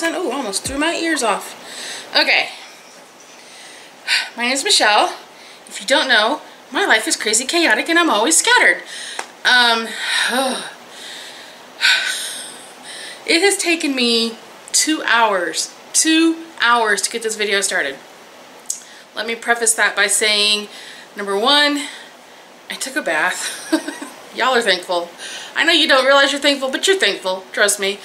accent. Oh, almost threw my ears off. Okay. My name is Michelle. If you don't know, my life is crazy chaotic and I'm always scattered. It has taken me 2 hours. 2 hours to get this video started. Let me preface that by saying, number one, I took a bath. Y'all are thankful. I know you don't realize you're thankful, but you're thankful. Trust me.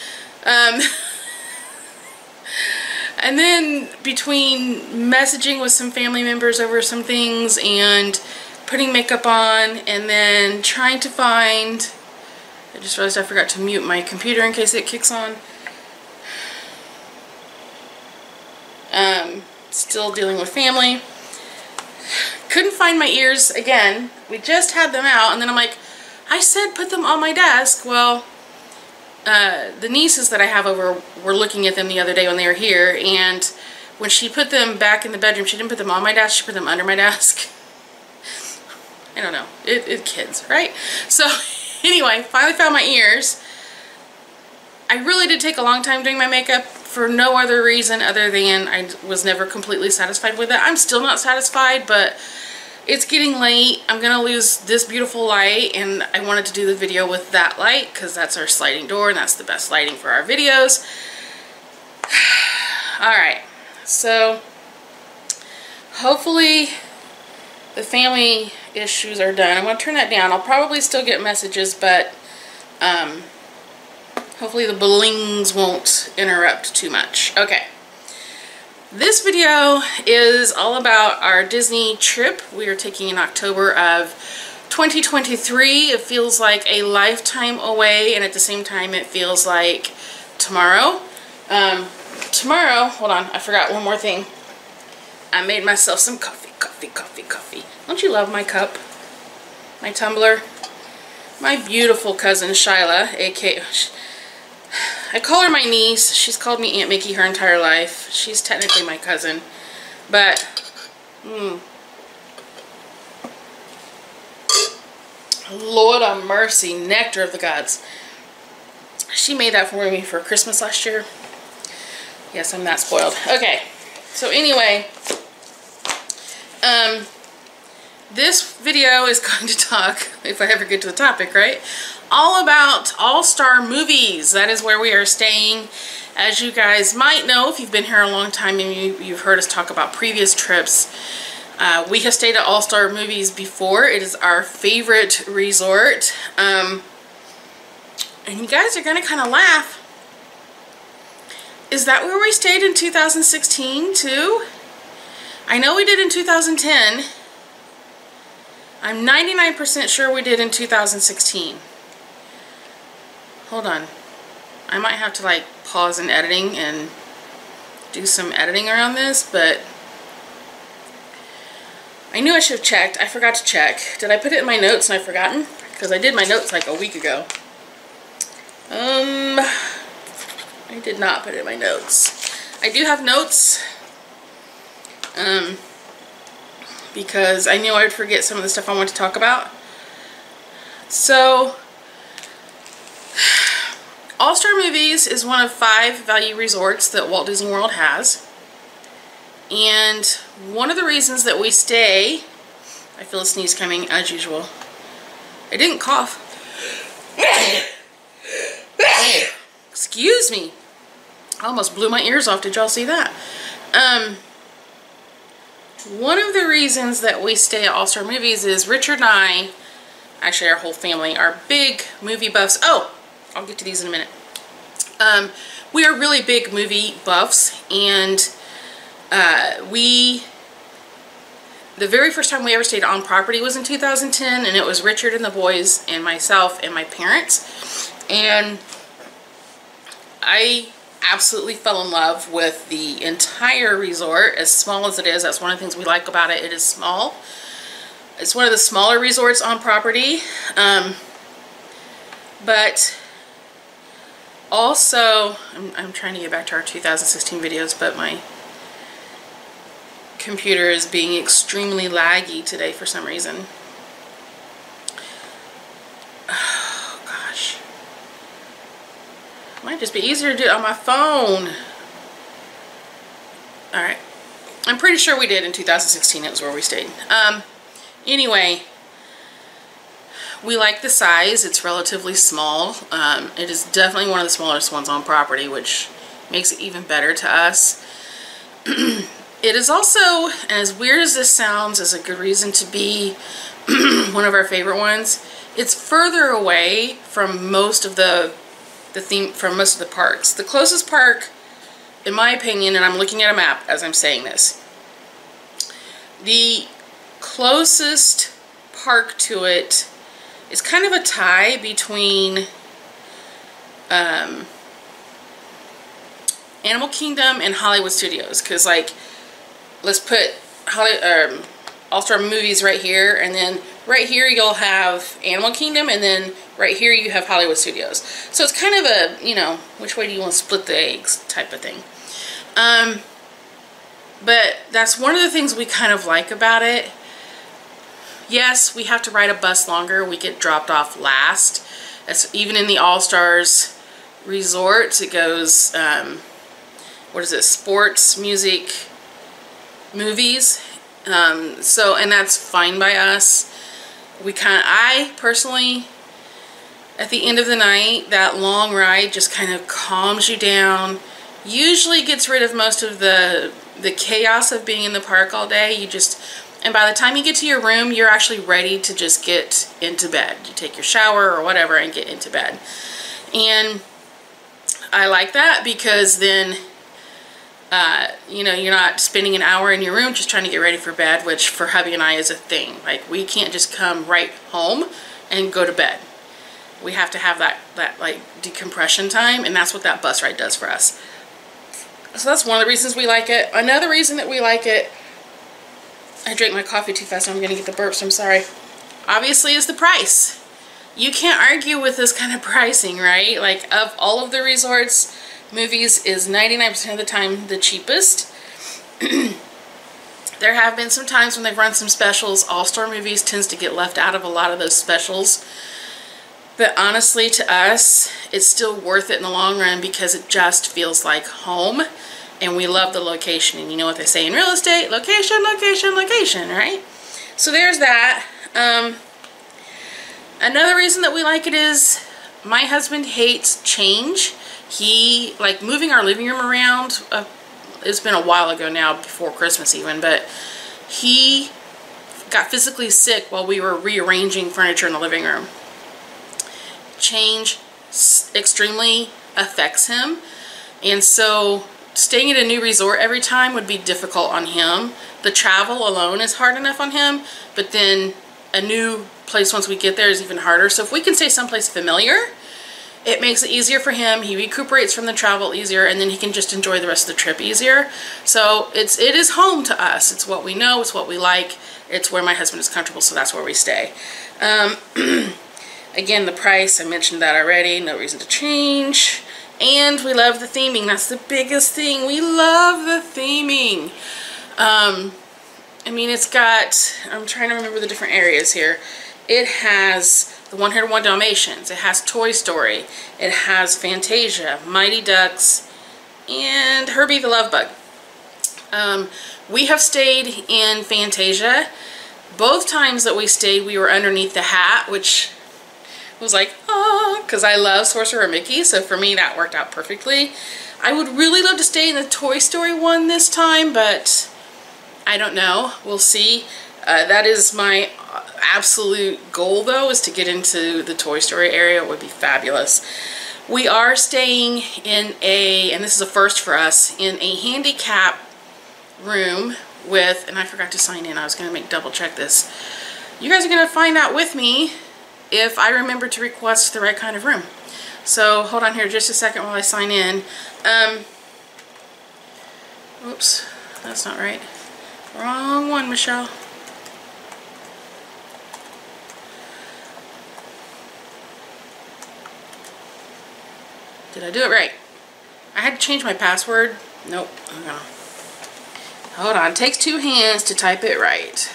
And then between messaging with some family members over some things and putting makeup on and then trying to find... I just realized I forgot to mute my computer in case it kicks on. Still dealing with family. Couldn't find my ears again. We just had them out and then I'm like, I said put them on my desk. Well, the nieces that I have over were looking at them the other day when they were here, and when she put them back in the bedroom, she didn't put them on my desk, she put them under my desk. I don't know. It kids, right? So anyway, finally found my ears. I really did take a long time doing my makeup for no other reason other than I was never completely satisfied with it. I'm still not satisfied, but it's getting late. I'm gonna lose this beautiful light, and I wanted to do the video with that light because that's our sliding door and that's the best lighting for our videos. Alright, so hopefully the family issues are done. I'm gonna turn that down. I'll probably still get messages, but hopefully the blings won't interrupt too much. Okay. This video is all about our Disney trip we are taking in October of 2023. It feels like a lifetime away, and at the same time it feels like tomorrow. Tomorrow, hold on, I forgot one more thing. I made myself some coffee. Don't you love my cup? My tumbler? My beautiful cousin Shyla, aka... I call her my niece. She's called me Aunt Mickey her entire life. She's technically my cousin. But, Lord of mercy, nectar of the gods. She made that for me for Christmas last year. Yes, I'm that spoiled. Okay, so anyway, this video is going to talk, if I ever get to the topic, right? All about all-star movies. That is where we are staying. As you guys might know, if you've been here a long time and you've heard us talk about previous trips, we have stayed at all-star movies before. It is our favorite resort. And you guys are going to kind of laugh. Is that where we stayed in 2016 too? I know we did in 2010. I'm 99% sure we did in 2016. Hold on. I might have to like pause in editing and do some editing around this, but I knew I should have checked. I forgot to check. Did I put it in my notes and I've forgotten? Because I did my notes like a week ago. I did not put it in my notes. I do have notes. Because I knew I would forget some of the stuff I want to talk about. So, All-Star Movies is one of 5 value resorts that Walt Disney World has. And one of the reasons that we stay... I feel a sneeze coming as usual. I didn't cough. Excuse me. I almost blew my ears off. Did y'all see that? One of the reasons that we stay at All-Star Movies is Richard and I, actually our whole family, are big movie buffs. Oh, I'll get to these in a minute. We are really big movie buffs, and the very first time we ever stayed on property was in 2010, and it was Richard and the boys and myself and my parents. And I absolutely fell in love with the entire resort, as small as it is. That's one of the things we like about it. It is small. It's one of the smaller resorts on property. But also, I'm trying to get back to our 2016 videos, but my computer is being extremely laggy today for some reason. Oh gosh. Might just be easier to do it on my phone. Alright. I'm pretty sure we did in 2016. It was where we stayed. Anyway, we like the size. It's relatively small. It is definitely one of the smallest ones on property, which makes it even better to us. It is also, and as weird as this sounds, is a good reason to be one of our favorite ones. It's further away from most of the parks. The closest park, in my opinion, and I'm looking at a map as I'm saying this, the closest park to it is kind of a tie between Animal Kingdom and Hollywood Studios, because like, let's put All-Star Movies right here, and then right here you'll have Animal Kingdom, and then right here you have Hollywood Studios. So it's kind of a, you know, which way do you want to split the eggs type of thing. But that's one of the things we kind of like about it. Yes, we have to ride a bus longer. We get dropped off last. That's even in the All-Stars resorts. It goes, what is it? Sports, music, movies. So, and that's fine by us. I personally, at the end of the night, that long ride just kind of calms you down. Usually gets rid of most of the chaos of being in the park all day. And by the time you get to your room, you're actually ready to just get into bed. You take your shower or whatever and get into bed. And I like that because then, you know, you're not spending an hour in your room just trying to get ready for bed, which for hubby and I is a thing. Like, we can't just come right home and go to bed. We have to have that like decompression time, and that's what that bus ride does for us. So that's one of the reasons we like it. Another reason that we like it, I drank my coffee too fast, and I'm gonna get the burps, I'm sorry. Obviously is the price. You can't argue with this kind of pricing, right? Like, of all of the resorts, Movies is 99% of the time the cheapest. There have been some times when they've run some specials. All-Star Movies tends to get left out of a lot of those specials. But honestly, to us, it's still worth it in the long run because it just feels like home. And we love the location. And you know what they say in real estate? Location, location, location, right? So there's that. Another reason that we like it is my husband hates change. He, like, moving our living room around, it's been a while ago now, before Christmas even, but he got physically sick while we were rearranging furniture in the living room. Change extremely affects him, and so staying at a new resort every time would be difficult on him. The travel alone is hard enough on him, but then a new place once we get there is even harder. So if we can stay someplace familiar, it makes it easier for him. He recuperates from the travel easier, and then he can just enjoy the rest of the trip easier. So it is home to us. It's what we know. It's what we like. It's where my husband is comfortable, so that's where we stay. Again, the price, I mentioned that already. No reason to change. And we love the theming. That's the biggest thing. We love the theming. I mean, it's got, I'm trying to remember the different areas here. It has the 101 Dalmatians. It has Toy Story. It has Fantasia, Mighty Ducks, and Herbie the Love Bug. We have stayed in Fantasia. Both times that we stayed, we were underneath the hat, which was like, ah, because I love Sorcerer Mickey, so for me that worked out perfectly. I would really love to stay in the Toy Story one this time, but I don't know. We'll see. That is my absolute goal, though, is to get into the Toy Story area. It would be fabulous. We are staying in a, and this is a first for us, in a handicap room with, and I forgot to sign in. I was going to double check this. You guys are going to find out with me if I remember to request the right kind of room. So hold on here just a second while I sign in. Oops, that's not right. Wrong one, Michelle. Did I do it right? I had to change my password. Nope. No. Hold on. It takes two hands to type it right.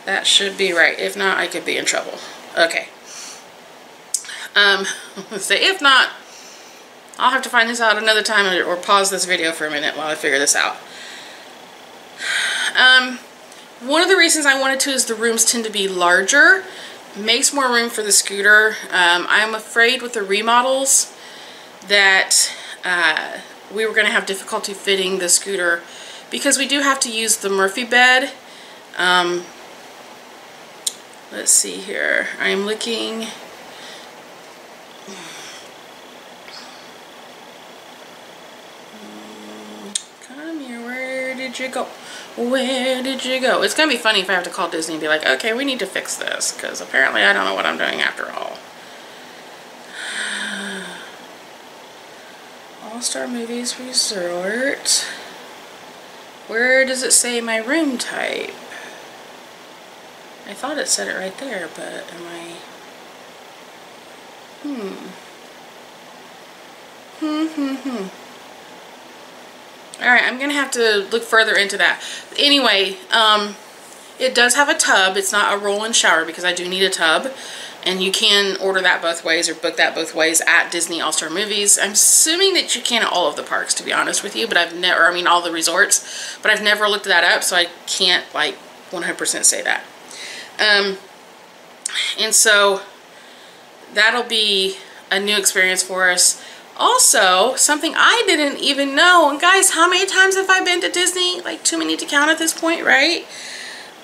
That should be right. If not, I could be in trouble. Okay. So if not, I'll have to find this out another time or pause this video for a minute while I figure this out. One of the reasons I wanted to is the rooms tend to be larger, makes more room for the scooter. I'm afraid with the remodels that we were going to have difficulty fitting the scooter because we do have to use the Murphy bed. Let's see here. I'm looking. Come here, where did you go? Where did you go? It's gonna be funny if I have to call Disney and be like, okay, we need to fix this, because apparently I don't know what I'm doing after all. All-Star Movies Resort. Where does it say my room type? I thought it said it right there, but am I... Alright, I'm gonna have to look further into that. Anyway, it does have a tub. It's not a roll-in shower because I do need a tub. And you can order that both ways or book that both ways at Disney All-Star Movies. I'm assuming that you can at all of the parks, to be honest with you, but I've never, I mean all the resorts, but I've never looked that up, so I can't like 100% say that. And so that'll be a new experience for us. Also, something I didn't even know, and guys, how many times have I been to Disney? Like too many to count at this point, right?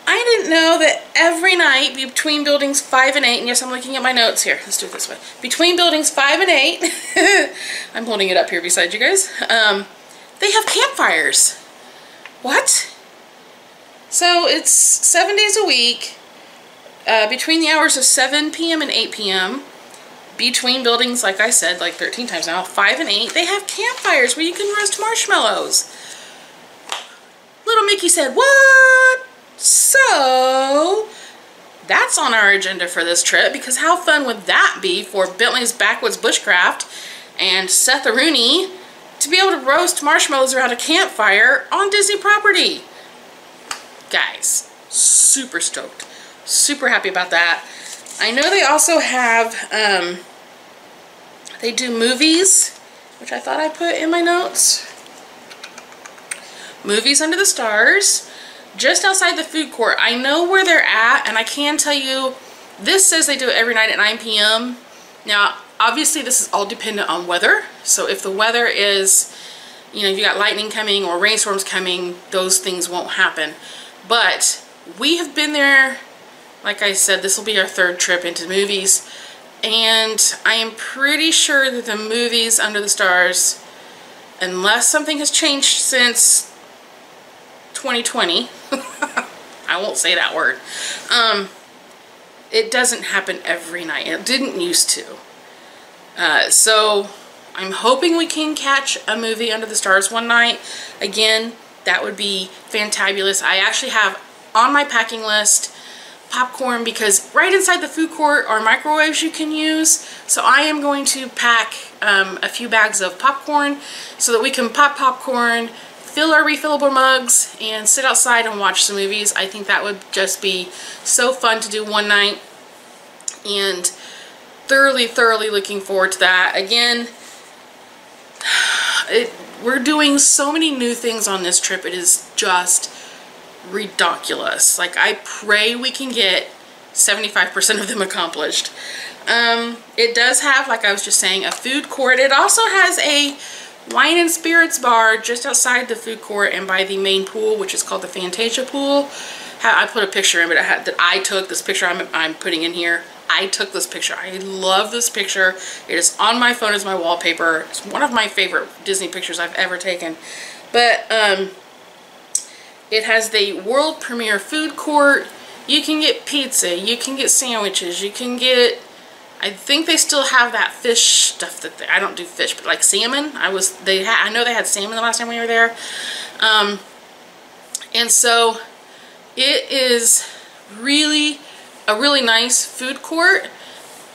I didn't know that every night between buildings 5 and 8, and yes, I'm looking at my notes here. Let's do it this way. Between buildings 5 and 8, I'm holding it up here beside you guys, they have campfires. What? So it's 7 days a week, between the hours of 7 p.m. and 8 p.m., between buildings, like I said, like 13 times now, 5 and 8, they have campfires where you can roast marshmallows. Little Mickey said, what? So, that's on our agenda for this trip, because how fun would that be for Bentleys, Backswoods, Bushcraft, and Seth Rooney to be able to roast marshmallows around a campfire on Disney property? Guys, super stoked. Super happy about that. I know they also have, they do movies, which I thought I put in my notes. Movies Under the Stars, just outside the food court. I know where they're at, and I can tell you, this says they do it every night at 9 p.m. Now, obviously this is all dependent on weather, so if the weather is, you know, you got lightning coming or rainstorms coming, those things won't happen. But we have been there. Like I said, this will be our 3rd trip into movies, and I am pretty sure that the movies Under the Stars, unless something has changed since 2020, I won't say that word, it doesn't happen every night. It didn't used to. So I'm hoping we can catch a movie Under the Stars one night. Again, that would be fantabulous. I actually have on my packing list popcorn, because right inside the food court are microwaves you can use. So I am going to pack a few bags of popcorn so that we can pop popcorn, fill our refillable mugs, and sit outside and watch some movies. I think that would just be so fun to do one night, and thoroughly looking forward to that. Again, we're doing so many new things on this trip. It is just ridiculous. Like, I pray we can get 75% of them accomplished. It does have, like I was just saying, a food court. It also has a wine and spirits bar just outside the food court and by the main pool, which is called the Fantasia pool. I put a picture in, but I took this picture I'm putting in here. I took this picture. I love this picture. It is on my phone as my wallpaper. It's one of my favorite Disney pictures I've ever taken. But it has the world premiere food court. You can get pizza, you can get sandwiches, you can get, I think they still have that fish stuff that I don't do fish, but like salmon. I know they had salmon the last time we were there. And so it is really a really nice food court.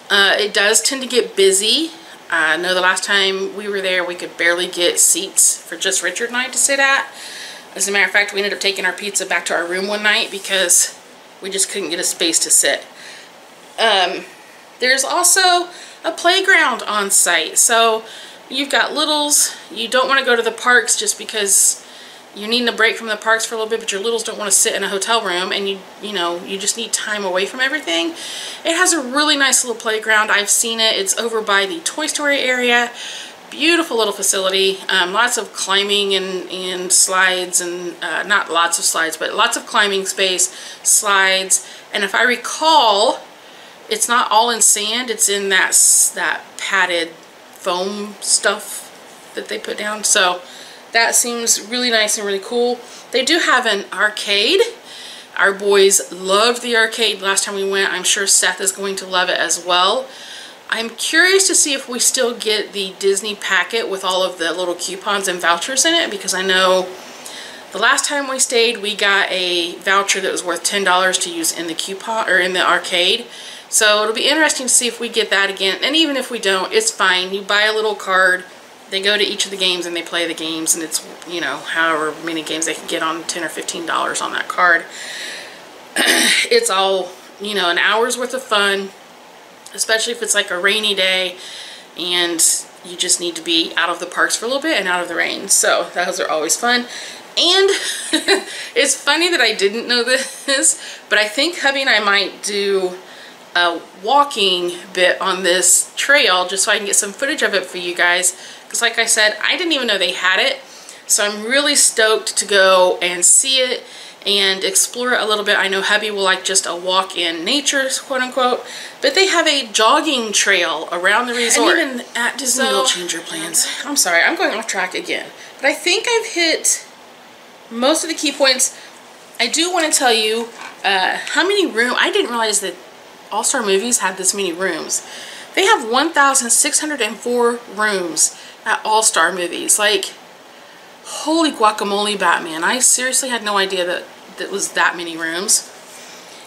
It does tend to get busy. I know the last time we were there, we could barely get seats for just Richard and I to sit at. As a matter of fact, we ended up taking our pizza back to our room one night because we just couldn't get a space to sit. There's also a playground on site. So you've got littles, you don't want to go to the parks just because you're needing a break from the parks for a little bit, but your littles don't want to sit in a hotel room, and you know, you just need time away from everything. It has a really nice little playground. I've seen it. It's over by the Toy Story area. Beautiful little facility. Lots of climbing and slides, and not lots of slides, but lots of climbing space, slides. And if I recall, it's not all in sand. It's in that padded foam stuff that they put down. So that seems really nice and really cool. They do have an arcade. Our boys loved the arcade last time we went. I'm sure Seth is going to love it as well. I'm curious to see if we still get the Disney packet with all of the little coupons and vouchers in it, because I know the last time we stayed, we got a voucher that was worth $10 to use in the coupon or in the arcade. So it'll be interesting to see if we get that again. And even if we don't, it's fine. You buy a little card. They go to each of the games and they play the games, and it's, you know, however many games they can get on $10 or $15 on that card. It's all, you know, an hour's worth of fun, especially if it's like a rainy day and you just need to be out of the parks for a little bit and out of the rain. So those are always fun. And it's funny that I didn't know this, but I think hubby and I might do a walking bit on this trail just so I can get some footage of it for you guys. Because like I said, I didn't even know they had it. So I'm really stoked to go and see it and explore it a little bit. I know hubby will like just a walk in nature, quote unquote, but they have a jogging trail around the resort. And even at Disney, we'll change your plans. I'm sorry, I'm going off track again, but I think I've hit most of the key points. I do want to tell you how many rooms. I didn't realize that All-Star Movies had this many rooms. They have 1,604 rooms at All-Star Movies. Like, holy guacamole, Batman. I seriously had no idea that that was that many rooms.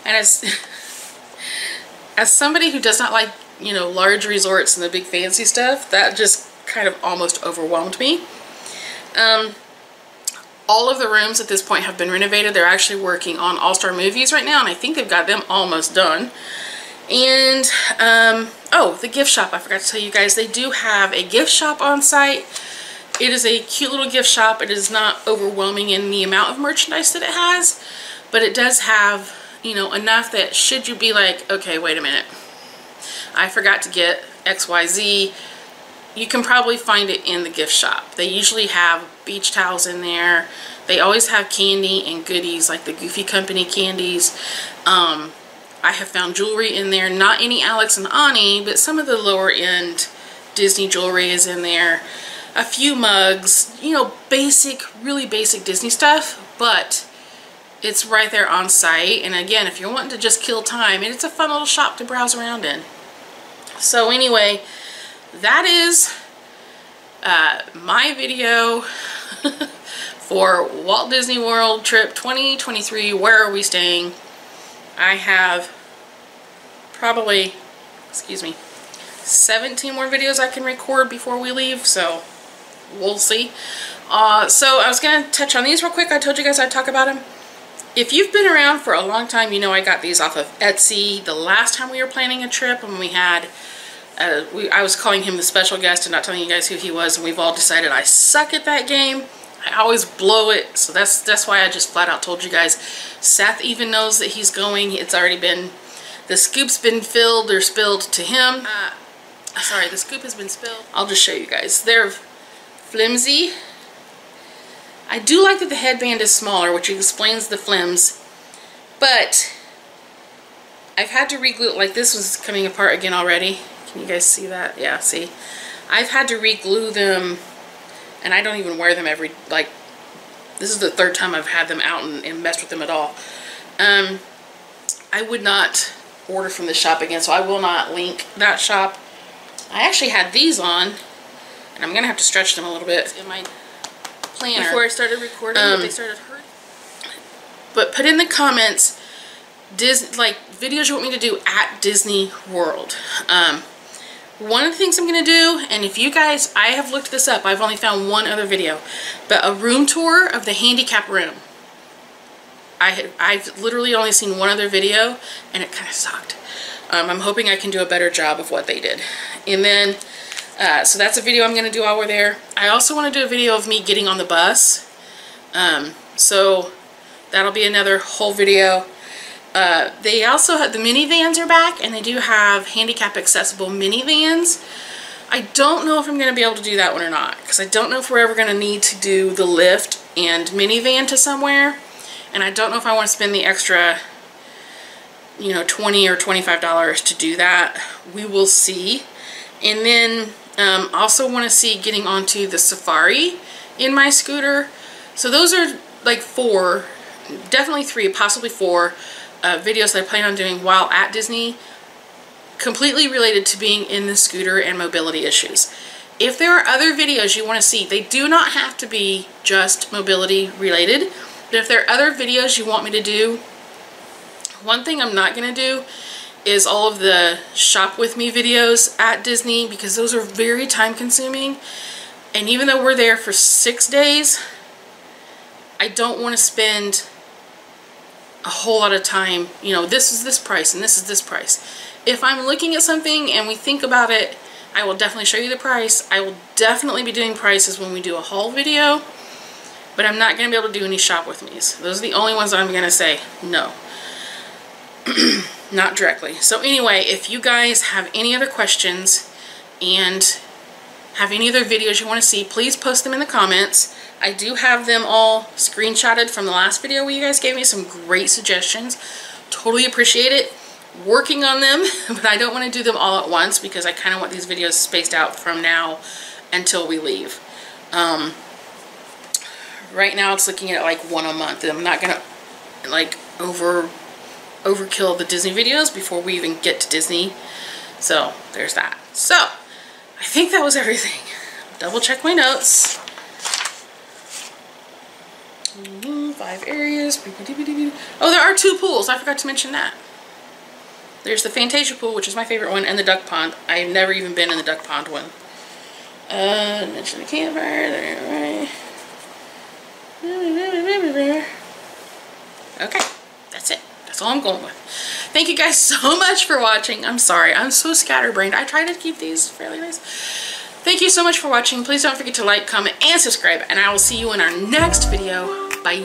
And as somebody who does not like, you know, large resorts and the big fancy stuff, that just kind of almost overwhelmed me. All of the rooms at this point have been renovated. They're actually working on All-Star Movies right now, and I think they've got them almost done. And, oh, the gift shop. I forgot to tell you guys, they do have a gift shop on site. It is a cute little gift shop. It is not overwhelming in the amount of merchandise that it has, but it does have, you know, enough that should you be like, okay, wait a minute, I forgot to get XYZ, you can probably find it in the gift shop. They usually have beach towels in there. They always have candy and goodies like the Goofy Company candies. I have found jewelry in there, not any Alex and Ani, but some of the lower end Disney jewelry is in there. A few mugs, you know, basic, really basic Disney stuff, but it's right there on site. And again, if you're wanting to just kill time, it's a fun little shop to browse around in. So anyway, that is my video for Walt Disney World Trip 2023. Where are we staying? I have probably, excuse me, 17 more videos I can record before we leave, so we'll see. So I was going to touch on these real quick. I told you guys I'd talk about them. If you've been around for a long time, you know I got these off of Etsy the last time we were planning a trip, and we had I was calling him the special guest and not telling you guys who he was, and we've all decided I suck at that game. I always blow it, so that's why I just flat out told you guys. Seth even knows that he's going. It's already been, the scoop's been filled or spilled to him. Sorry, the scoop has been spilled. I'll just show you guys. They're flimsy. I do like that the headband is smaller, which explains the flims, but I've had to re-glue it. Like, this was coming apart again already. Can you guys see that? Yeah, see? I've had to re-glue them, and I don't even wear them every, like, this is the third time I've had them out and messed with them at all. I would not order from the shop again, so I will not link that shop. I actually had these on, and I'm going to have to stretch them a little bit in my planner before I started recording, but they started hurting. But put in the comments, like, videos you want me to do at Disney World. One of the things I'm going to do, and if you guys, I have looked this up, I've only found one other video, but a room tour of the handicap room. I've literally only seen one other video, and it kind of sucked. I'm hoping I can do a better job of what they did. And then, so that's a video I'm going to do while we're there. I also want to do a video of me getting on the bus. So that'll be another whole video. They also have, the minivans are back, and they do have handicap accessible minivans. I don't know if I'm going to be able to do that one or not, because I don't know if we're ever going to need to do the lift and minivan to somewhere, and I don't know if I want to spend the extra, you know, $20 or $25 to do that. We will see. And then also want to see getting onto the safari in my scooter. So those are like 4, definitely 3, possibly 4 videos that I plan on doing while at Disney, completely related to being in the scooter and mobility issues. If there are other videos you want to see, they do not have to be just mobility related, but if there are other videos you want me to do, one thing I'm not going to do is all of the shop with me videos at Disney, because those are very time consuming, and even though we're there for 6 days, I don't want to spend a whole lot of time, you know, this is this price and this is this price. If I'm looking at something and we think about it, I will definitely show you the price. I will definitely be doing prices when we do a haul video, but I'm not going to be able to do any shop with me's. Those are the only ones that I'm going to say no. Not directly. So anyway, if you guys have any other questions and have any other videos you want to see, please post them in the comments. I do have them all screenshotted from the last video where you guys gave me some great suggestions. Totally appreciate it. Working on them, but I don't want to do them all at once because I kind of want these videos spaced out from now until we leave. Right now it's looking at like 1 a month, and I'm not gonna like overkill the Disney videos before we even get to Disney. So there's that. So I think that was everything. Double check my notes. 5 areas. Oh, there are 2 pools. I forgot to mention that. There's the Fantasia pool, which is my favorite one, and the duck pond. I've never even been in the duck pond one. Mention the campfire. There, right. Okay, that's it. That's all I'm going with. Thank you guys so much for watching. I'm sorry, I'm so scatterbrained. I try to keep these fairly nice. Thank you so much for watching. Please don't forget to like, comment, and subscribe, and I will see you in our next video. Bye.